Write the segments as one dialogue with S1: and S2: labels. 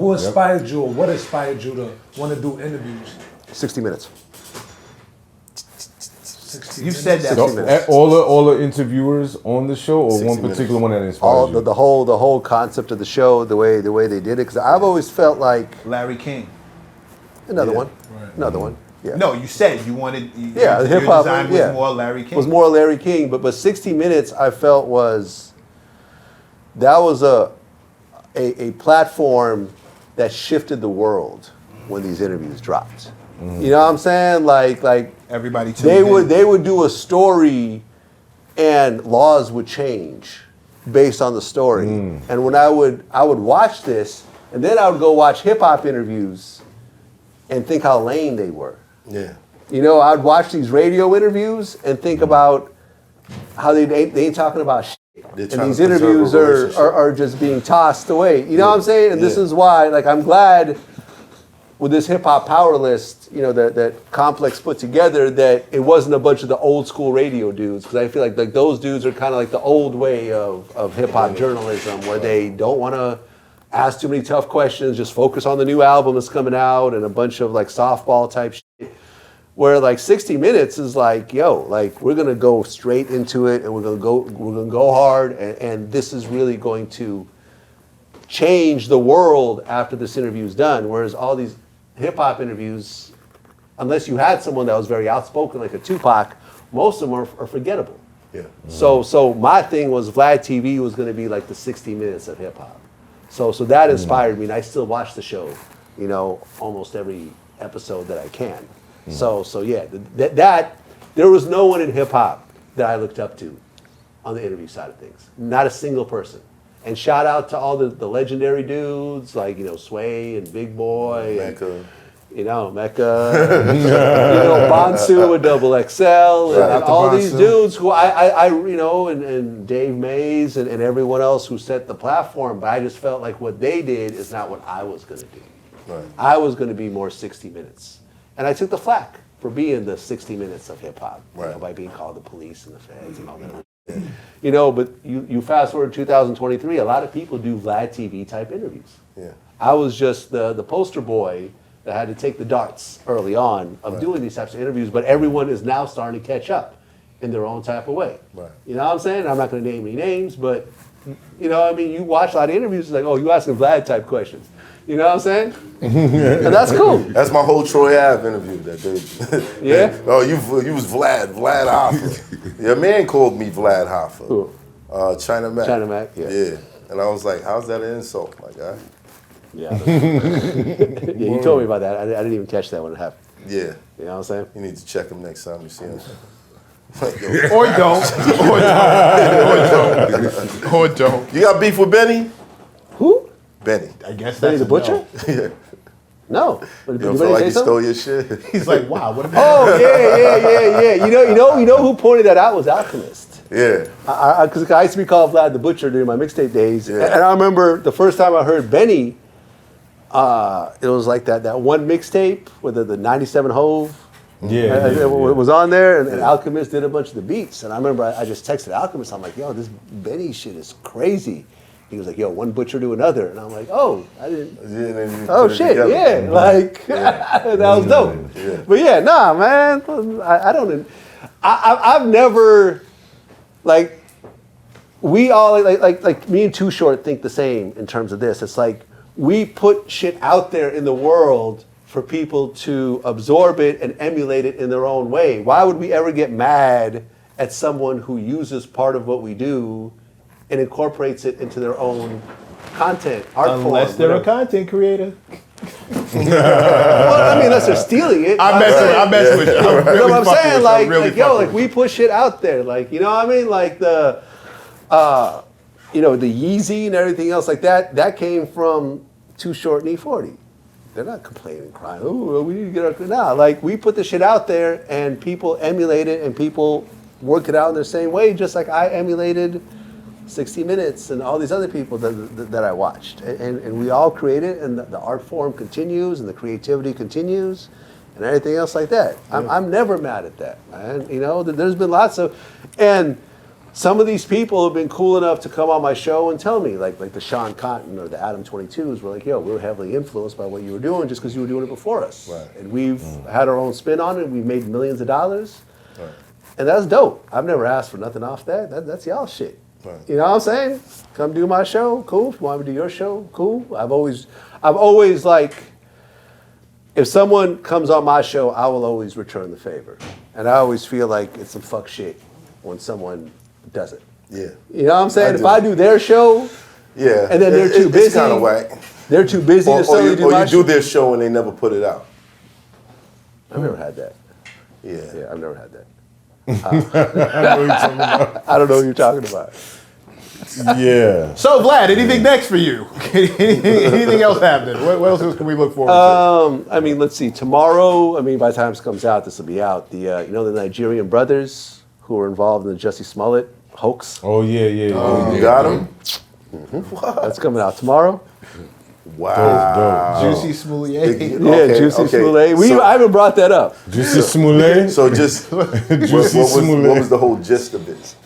S1: who inspired you, or what inspired you to want to do interviews?
S2: 60 Minutes.
S3: You said that.
S4: So, all the interviewers on the show, or one particular one that inspired you?
S2: The whole concept of the show, the way they did it. Because I've always felt like
S3: Larry King.
S2: Another one. Yeah.
S3: No, you said you wanted.
S2: Hip
S3: your
S2: hop
S3: design was more Larry King.
S2: Was more Larry King, but 60 Minutes I felt was a platform that shifted the world when these interviews dropped. Mm-hmm. You know what I'm saying? Like
S3: everybody.
S2: They would do a story, and laws would change based on the story. And when I would watch this, and then I would go watch hip hop interviews, and think how lame they were.
S5: Yeah.
S2: You know, I'd watch these radio interviews and think about how they ain't talking about shit. And these interviews are just being tossed away. You know what I'm saying? And this is why, like, I'm glad with this hip hop power list, you know, that Complex put together, that it wasn't a bunch of the old school radio dudes, because I feel like those dudes are kind of like the old way of hip hop journalism, where they don't want to ask too many tough questions, just focus on the new album that's coming out and a bunch of like softball type shit. Where like 60 Minutes is like, yo, like we're gonna go straight into it, and we're gonna go hard, and this is really going to change the world after this interview is done. Whereas all these hip hop interviews, unless you had someone that was very outspoken like a Tupac, most of them are forgettable.
S5: Yeah.
S2: So my thing was Vlad TV was gonna be like the 60 Minutes of hip hop. So that inspired me, and I still watch the show, you know, almost every episode that I can. So yeah, that there was no one in hip hop that I looked up to on the interview side of things. Not a single person. And shout out to all the legendary dudes like, you know, Sway and Big Boy,
S5: Mecca.
S2: You know, Mecca, you know, Bonsu with Double XL, and all these dudes who I you know, and Dave Mays and everyone else who set the platform. But I just felt like what they did is not what I was going to do.
S5: Right.
S2: I was going to be more 60 Minutes. And I took the flack for being the 60 Minutes of hip hop, you know, by being called the police and the feds and all that. You know, but you fast forward to 2023, a lot of people do Vlad TV type interviews.
S5: Yeah.
S2: I was just the poster boy that had to take the darts early on of doing these types of interviews, but everyone is now starting to catch up in their own type of way.
S5: Right.
S2: You know what I'm saying? I'm not going to name any names, but you know, I mean, you watch a lot of interviews, it's like, oh, you asking Vlad type questions. You know what I'm saying? And that's cool.
S5: That's my whole Troy Ave interview that day.
S2: Yeah?
S5: Oh, you was Vlad Hoffa. Your man called me Vlad Hoffa.
S2: Who?
S5: China Mac.
S2: China Mac, yeah.
S5: Yeah. And I was like, how's that an insult, my guy?
S2: Yeah. Yeah, you told me about that. I didn't even catch that when it happened.
S5: Yeah.
S2: You know what I'm saying?
S5: You need to check him next time you see him.
S3: Or don't. Or don't.
S5: You got beef with Benny?
S2: Who?
S5: Benny.
S3: I guess
S2: Benny
S3: that's
S2: the Butcher?
S5: Yeah.
S2: No.
S5: You don't feel like he stole your shit?
S3: He's like, wow, what about
S2: Oh, yeah. You know who pointed that out was Alchemist.
S5: Yeah.
S2: Because I used to be called Vlad the Butcher during my mixtape days.
S5: Yeah.
S2: And I remember the first time I heard Benny, it was like that one mixtape with the 97 Hove. It was on there, and Alchemist did a bunch of the beats. And I remember I just texted Alchemist. I'm like, yo, this Benny shit is crazy. He was like, yo, one butcher to another. And I'm like, oh, I didn't. Oh, shit, yeah. Like, that was dope.
S5: Yeah.
S2: But yeah, nah, man. I don't. I've never, like, we all, like me and Too Short think the same in terms of this. It's like, we put shit out there in the world for people to absorb it and emulate it in their own way. Why would we ever get mad at someone who uses part of what we do and incorporates it into their own content, art form?
S3: Unless they're a content creator.
S2: Well, I mean, unless they're stealing it.
S3: I'm messing with you. I'm really
S2: you know what I'm saying? Like,
S3: really
S2: yo, like we put shit out there. Like, you know what I mean? Like the, you know, the Yeezy and everything else like that. That came from Too Short and E40. They're not complaining, crying. Oh, we need to get our. Nah, like we put the shit out there, and people emulate it, and people work it out in the same way, just like I emulated 60 Minutes and all these other people that I watched, and we all create it, and the art form continues, and the creativity continues, and everything else like that. I'm never mad at that, man. You know, there's been lots of, and some of these people have been cool enough to come on my show and tell me, like the Sean Cotton or the Adam 22s were like, yo, we were heavily influenced by what you were doing just because you were doing it before us.
S5: Right.
S2: And we've had our own spin on it. We've made millions of dollars. Right. And that's dope. I've never asked for nothing off that. That's y'all shit. Right. You know what I'm saying? Come do my show, cool. If you want me to do your show, cool. I've always like, if someone comes on my show, I will always return the favor. And I always feel like it's some fuck shit when someone does it.
S5: Yeah.
S2: You know what I'm saying? If I do their show,
S5: yeah,
S2: and then they're too busy.
S5: It's kind of whack.
S2: They're too busy to suddenly do my
S5: Or you do their show and they never put it out.
S2: I've never had that.
S5: Yeah.
S2: Yeah, I've never had that. I don't know what you're talking about.
S4: Yeah.
S3: So, Vlad, anything next for you? anything else happening? What else can we look forward to?
S2: I mean, let's see. Tomorrow, I mean, by the time this comes out, this will be out. The you know, the Nigerian brothers who were involved in the Jussie Smollett hoax.
S4: Oh yeah.
S5: You got him?
S2: That's coming out tomorrow.
S5: Wow.
S3: Juicy Smollett'S.
S2: Yeah, Juicy Smollett. I haven't brought that up.
S4: Jussie Smollett.
S5: So just, what was the whole gist of it?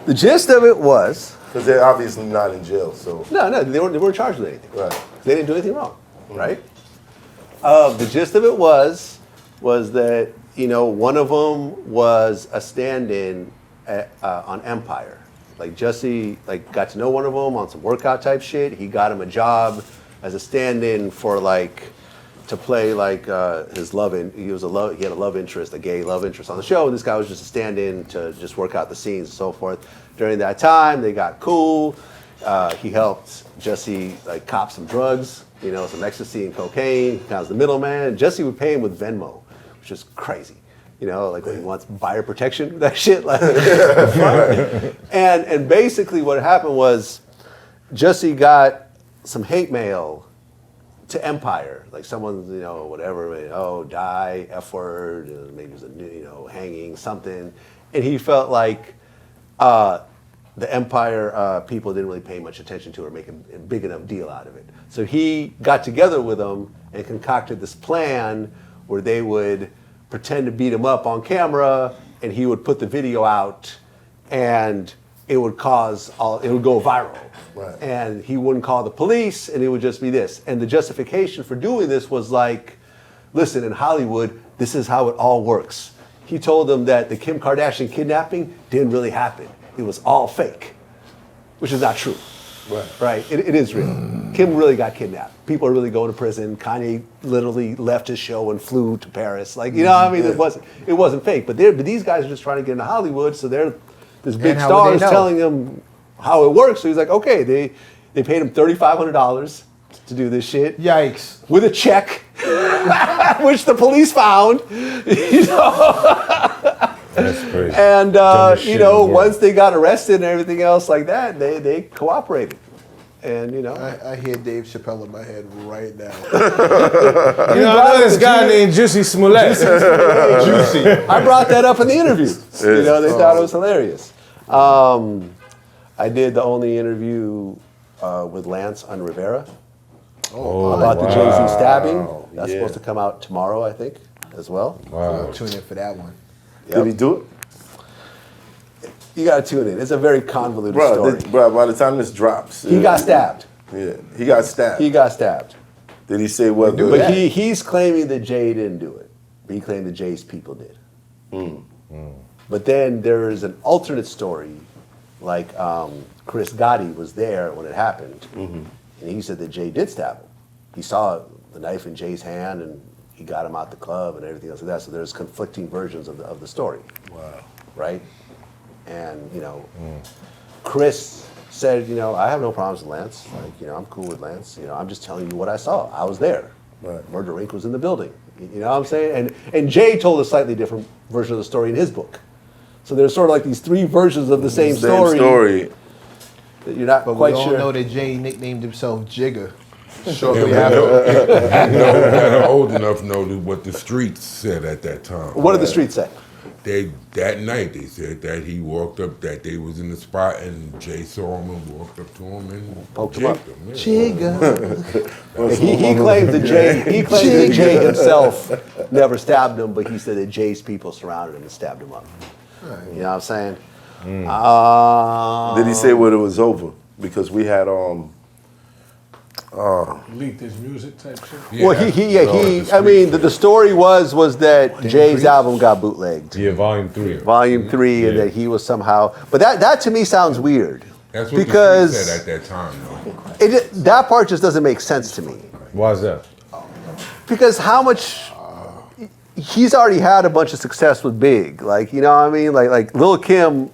S2: The gist of it was...
S5: Because they're obviously not in jail, so...
S2: No, they weren't charged with anything.
S5: Right.
S2: They didn't do anything wrong, right? The gist of it was that, you know, one of them was a stand-in on Empire. Like, Jussie, like, got to know one of them on some workout type shit. He got him a job as a stand-in for, like, to play, like, his he had a love interest, a gay love interest on the show, and this guy was just a stand-in to just work out the scenes and so forth. During that time, they got cool. He helped Jussie, like, cop some drugs, you know, some ecstasy and cocaine. He was the middleman. Jussie would pay him with Venmo, which is crazy. You know, like when he wants buyer protection, that shit. Like, and basically what happened was Jussie got some hate mail to Empire, like someone, you know, whatever, die, F word, maybe it was a, hanging, something. And he felt like the Empire people didn't really pay much attention to it or make a big enough deal out of it. So he got together with them and concocted this plan where they would pretend to beat him up on camera, and he would put the video out, and it would go viral.
S5: Right.
S2: And he wouldn't call the police, and it would just be this. And the justification for doing this was like, listen, in Hollywood, this is how it all works. He told them that the Kim Kardashian kidnapping didn't really happen. It was all fake, which is not true. Right? It is real. Kim really got kidnapped. People are really going to prison. Kanye literally left his show and flew to Paris. Like, you know what I mean? It wasn't fake. But these guys are just trying to get into Hollywood, so this big star is telling them how it works. So he's like, okay, they paid him $3,500 to do this shit.
S3: Yikes.
S2: With a check, which the police found. You know?
S4: That's crazy.
S2: And, once they got arrested and everything else like that, they cooperated. And, you know.
S3: I hear Dave Chappelle in my head right now.
S4: I know this guy named Jussie Smollett.
S3: Juicy.
S2: I brought that up in the interview. You know, they thought it was hilarious. I did the only interview with Lance on Rivera about the Jay-Z stabbing. That's supposed to come out tomorrow, I think, as well.
S3: Wow. Tune in for that one.
S2: Yep.
S5: Did he do it?
S2: You got to tune in. It's a very convoluted story.
S5: By the time this drops...
S2: He got stabbed.
S5: Yeah, he got stabbed.
S2: He got stabbed.
S5: Did he say what?
S2: But he's claiming that Jay didn't do it. But he claimed that Jay's people did. But then there is an alternate story, like Chris Gotti was there when it happened, and he said that Jay did stab him. He saw the knife in Jay's hand, and he got him out the club and everything else like that. So there's conflicting versions of the story.
S5: Wow.
S2: Right? And, Chris said, I have no problems with Lance. Like, I'm cool with Lance. I'm just telling you what I saw. I was there.
S5: Right.
S2: Murder Inc. was in the building. You know what I'm saying? And Jay told a slightly different version of the story in his book. So there's sort of like these three versions of the same story. That you're not quite sure.
S3: We all know that Jay nicknamed himself Jigger.
S6: Shortly after. Old enough know what the streets said at that time.
S2: What did the streets say?
S6: That night they said that he walked up, that they was in the spot, and Jay saw him and walked up to him and
S2: poked him up.
S6: Yeah.
S2: Jigger. He claimed that Jay himself never stabbed him, but he said that Jay's people surrounded him and stabbed him up. Right. You know what I'm saying?
S5: Did he say when it was over? Because we had
S1: Leaked his music type shit.
S2: Well, I mean, the story was that Jay's album got bootlegged.
S4: Yeah, Volume 3.
S2: Volume 3, and that he was somehow. But that to me sounds weird.
S6: That's what
S2: because
S6: the street said at that time, though.
S2: That part just doesn't make sense to me.
S4: Why is that?
S2: Because how much. He's already had a bunch of success with Big. Like, you know what I mean? Like Lil' Kim,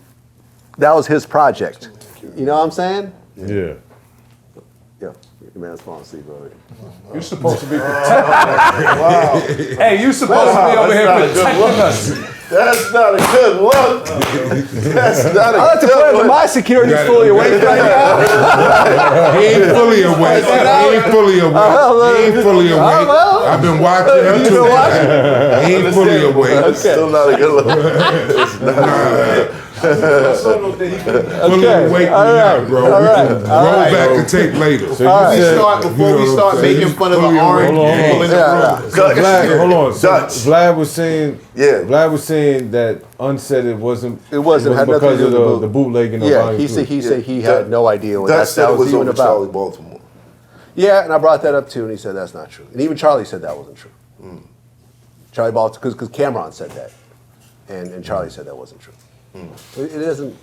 S2: that was his project. You know what I'm saying?
S4: Yeah.
S2: Yeah. Your man's falling asleep already.
S1: You're supposed to be protecting us. Hey, you supposed to be over here protecting us.
S5: That's not a good look. That's not a
S2: I like to
S5: good
S2: play with
S5: look.
S2: my security's fully awake right now.
S6: He ain't fully awake. He ain't fully awake. He ain't fully awake.
S2: well.
S6: I've been watching him too. He ain't fully awake.
S5: That's still not a good look. It's not.
S6: Fully awake now, bro. We can roll back and tape later.
S4: So
S3: Before we start making fun of the orange people in the room.
S4: Vlad, hold on. So
S5: Dutch.
S4: Vlad was saying,
S5: Yeah.
S4: that Unsaid it wasn't
S2: It wasn't, had nothing
S4: because
S2: to do
S4: of
S2: with
S4: the bootlegging of
S2: Yeah,
S4: Volume
S2: he
S4: 3.
S2: said he had no idea what
S5: Dutch said
S2: that
S5: it
S2: was
S5: was
S2: even
S5: over
S2: about.
S5: Charlie Baltimore.
S2: Yeah, and I brought that up too, and he said that's not true. And even Charlie said that wasn't true. Charlie Baltimore, because Cameron said that, and Charlie said that wasn't true. It isn't.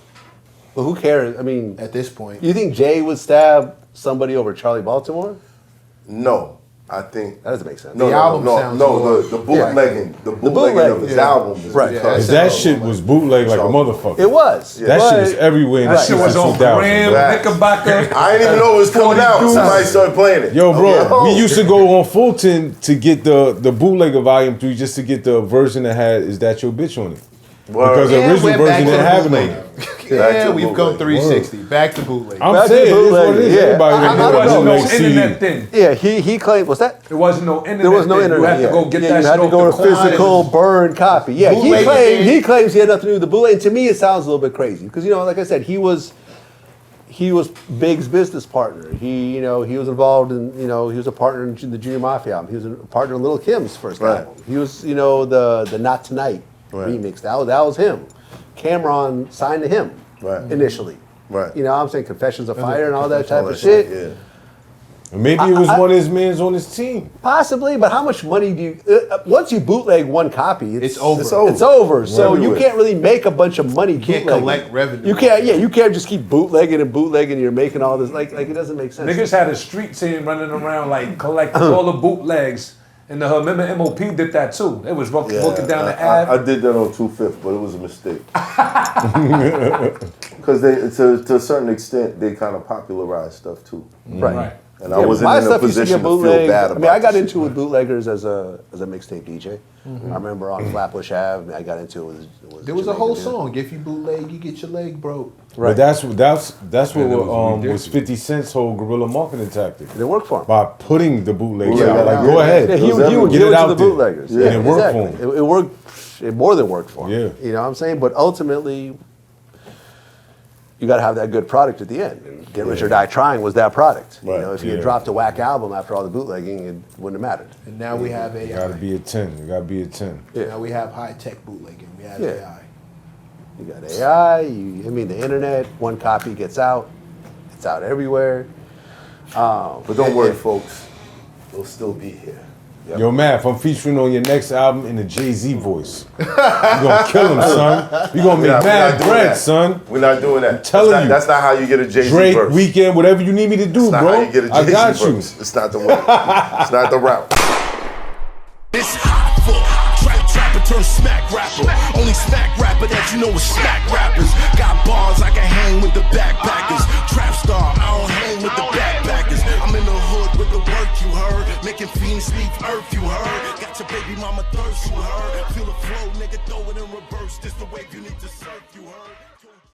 S2: Well, who cares? I mean,
S3: At this point.
S2: you think Jay would stab somebody over Charlie Baltimore?
S5: No, I think.
S2: That doesn't make sense.
S5: No,
S3: The album sounds more-
S5: the bootlegging, the bootlegging
S2: bootlegging,
S5: of his
S2: yeah.
S5: album is
S2: Right.
S5: because
S4: That shit was bootleg like a motherfucker.
S2: It was.
S4: That shit was everywhere in the
S1: That shit was on
S4: 2000s.
S1: Graham,
S5: Facts.
S1: Knickerbocker.
S5: I didn't even know it was coming out. Somebody started playing it.
S4: Yo, bro,
S5: Yo.
S4: we used to go on Fulton to get the bootleg of Volume 3 just to get the version that had "Is That Your Bitch" on it.
S5: Word.
S4: Because the
S3: Yeah,
S4: original
S3: we're back
S4: version
S3: to
S4: didn't
S3: the
S4: have it on
S3: bootleg.
S4: it.
S3: Yeah,
S5: to
S3: we've
S5: bootleg.
S3: come 360. Back to bootleg.
S4: I'm
S2: Back to
S4: saying, it is what it
S2: bootleg,
S4: is.
S2: yeah.
S4: Everybody
S2: I
S1: There
S2: don't
S1: wasn't
S2: know.
S1: no
S4: like CD.
S1: internet then.
S2: Yeah, he claimed. What's that?
S1: There wasn't no internet.
S2: There was no
S1: then.
S2: internet.
S1: You had to go get
S2: yeah,
S1: that
S2: you
S1: shit
S2: had to
S1: off
S2: go
S1: the
S2: to physical burn copy. Yeah,
S3: Bootleg
S2: he claims he had nothing to do with the bootleg. And to me, it sounds a little bit crazy because like I said, he was Big's business partner. He was involved in he was a partner in the Junior Mafia album. He was a partner in Lil' Kim's first
S5: Right.
S2: album. He was the Not Tonight remix. That was him. Cameron signed to him initially.
S5: Right.
S2: You know what I'm saying? Confessions of Fire and all that type
S5: All
S2: of
S5: that
S2: shit.
S5: Yeah.
S4: Maybe it was one of his mans on his team.
S2: Possibly, but how much money do you? Once you bootleg one copy,
S3: It's over.
S5: It's over.
S2: It's over. So you
S5: Everywhere.
S2: can't really make a bunch of money. You
S3: can't collect revenue.
S2: You can't. Yeah, you can't just keep bootlegging and bootlegging. And you're making all this like it doesn't make sense.
S1: Niggas had a street team running around like collecting all the bootlegs. And remember MOP did that too. It was walking down the
S5: I
S1: Ave.
S5: did that on 2/5, but it was a mistake. Because to a certain extent, they kind of popularized stuff too.
S2: Right.
S5: And I wasn't
S2: my
S5: in a
S2: stuff used to
S5: position
S2: get
S5: to feel
S2: bootlegged.
S5: bad
S2: I
S5: about
S2: mean, I got
S5: the
S2: into it with bootleggers as a mixtape DJ. I remember on Flatbush Ave, I got into it.
S3: There was a whole song. If you bootleg, you get your leg broke.
S4: But that's what was
S6: ridiculous.
S4: 50 Cent's whole guerrilla marketing tactic.
S2: It worked for him.
S4: By putting the bootlegs
S5: Yeah,
S4: out. Like,
S5: yeah.
S4: go ahead.
S2: Yeah, he would
S4: get
S2: give
S4: it
S2: it to
S4: out
S2: the
S4: there.
S2: bootleggers.
S4: And it worked for him.
S2: It worked. It more than worked for him.
S4: Yeah.
S2: You know what I'm saying? But ultimately, you got to have that good product at the end. And Get Rich or Die Trying was that product.
S5: Right.
S2: If you had dropped a whack album after all the bootlegging, it wouldn't have mattered.
S3: And now we have
S4: You gotta
S3: AI.
S4: be a 10. You gotta be a 10.
S3: Now we have high tech bootlegging. We have
S2: Yeah.
S3: AI.
S2: You got AI. The internet. One copy gets out. It's out everywhere.
S5: But don't worry, folks. We'll still be here.
S4: Yo, Math, I'm featuring on your next album in the Jay-Z voice. You gonna kill him, son. You gonna make
S5: We're not
S4: mad
S5: doing
S4: bread,
S5: that.
S4: son.
S5: We're not doing that.
S4: telling you.
S5: That's not how you get a Jay-Z
S4: Drake,
S5: verse.
S4: Weekend, whatever you need me to do,
S5: That's not
S4: bro.
S5: how you get a
S4: I
S5: Jay-Z
S4: got you.
S5: verse. It's not the way. It's not the route.
S7: It's hot for trapper turn smack rapper. Only smack rapper that you know is smack rappers. Got bars I can hang with the backpackers. Trap star, I don't hang with the backpackers. I'm in the hood with the work you heard. Making fiends leave earth you heard. Got your baby mama thirst you heard. Feel the flow, nigga, throw it in reverse. This the wave you need to surf you heard.